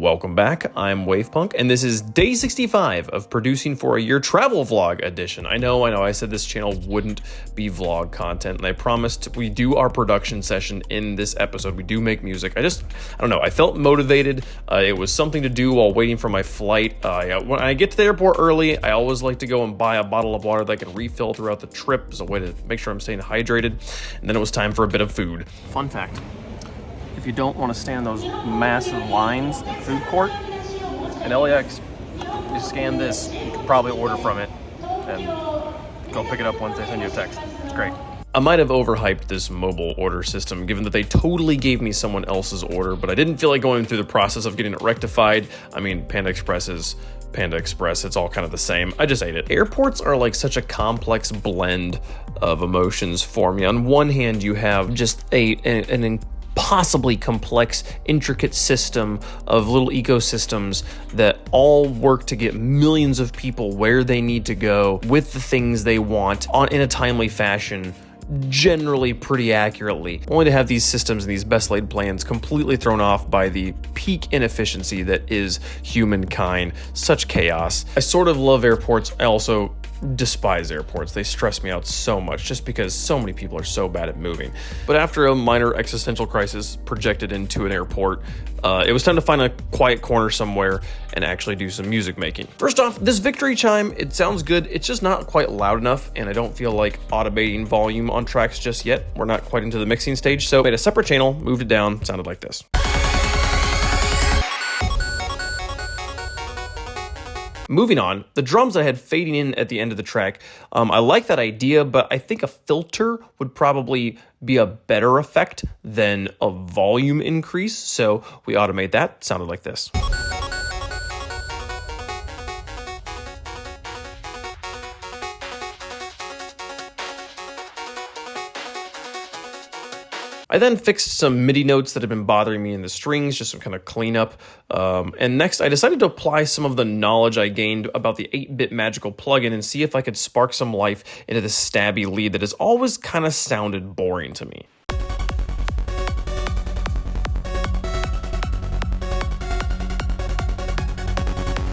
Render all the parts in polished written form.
Welcome back, I'm Wavepunk, and this is day 65 of Producing for a Year Travel Vlog Edition. I know, I said this channel wouldn't be vlog content, and I promised we do our production session in this episode. We do make music. I don't know, I felt motivated. It was something to do while waiting for my flight. When I get to the airport early, I always like to go and buy a bottle of water that I can refill throughout the trip as a way to make sure I'm staying hydrated, and then it was time for a bit of food. Fun fact. If you don't want to stand those massive lines at the food court, in LAX, you scan this, you can probably order from it and go pick it up once they send you a text. It's great. I might have overhyped this mobile order system, given that they totally gave me someone else's order, but I didn't feel like going through the process of getting it rectified. I mean, Panda Express is Panda Express, it's all kind of the same. I just ate it. Airports are like such a complex blend of emotions for me. On one hand, you have just an impossibly complex, intricate system of little ecosystems that all work to get millions of people where they need to go with the things they want in a timely fashion, generally pretty accurately, only to have these systems and these best laid plans completely thrown off by the peak inefficiency that is humankind. Such chaos. I sort of love airports. I also despise airports. They stress me out so much just because so many people are so bad at moving. But after a minor existential crisis projected into an airport, it was time to find a quiet corner somewhere and actually do some music making. First off, this victory chime, it sounds good. It's just not quite loud enough, and I don't feel like automating volume on tracks just yet. We're not quite into the mixing stage, so I made a separate channel, moved it down, sounded like this. Moving on, the drums I had fading in at the end of the track, I like that idea, but I think a filter would probably be a better effect than a volume increase, so we automate that. Sounded like this. I then fixed some MIDI notes that had been bothering me in the strings, just some kind of cleanup. And next, I decided to apply some of the knowledge I gained about the 8-bit Magical plugin and see if I could spark some life into this stabby lead that has always kind of sounded boring to me.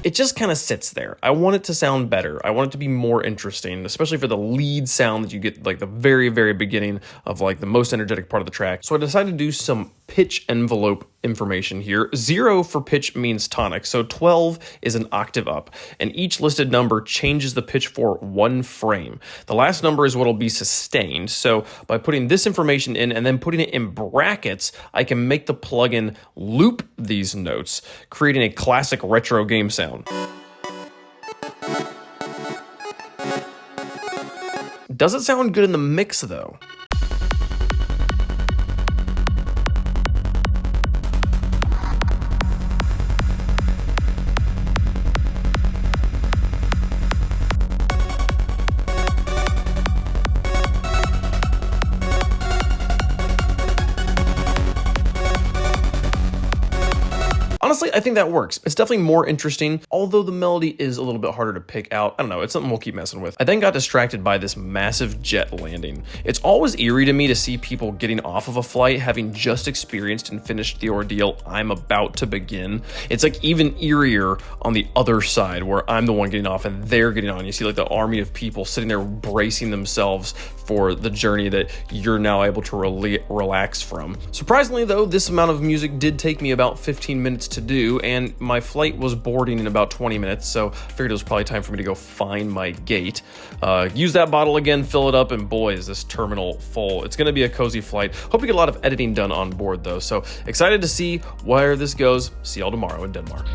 It just kind of sits there. I want it to sound better. I want it to be more interesting, especially for the lead sound that you get like the very, very beginning of like the most energetic part of the track. So I decided to do some pitch envelope information here. 0 for pitch means tonic, so 12 is an octave up, and each listed number changes the pitch for 1 frame. The last number is what will be sustained, so by putting this information in and then putting it in brackets, I can make the plugin loop these notes, creating a classic retro game sound. Does it sound good in the mix though? Honestly, I think that works. It's definitely more interesting, although the melody is a little bit harder to pick out. I don't know, it's something we'll keep messing with. I then got distracted by this massive jet landing. It's always eerie to me to see people getting off of a flight having just experienced and finished the ordeal I'm about to begin. It's like even eerier on the other side where I'm the one getting off and they're getting on. You see like the army of people sitting there bracing themselves for the journey that you're now able to relax from. Surprisingly though, this amount of music did take me about 15 minutes to do, and my flight was boarding in about 20 minutes, so I figured it was probably time for me to go find my gate. Use that bottle again, fill it up, and boy, is this terminal full. It's gonna be a cozy flight. Hope we get a lot of editing done on board though, so excited to see where this goes. See y'all tomorrow in Denmark.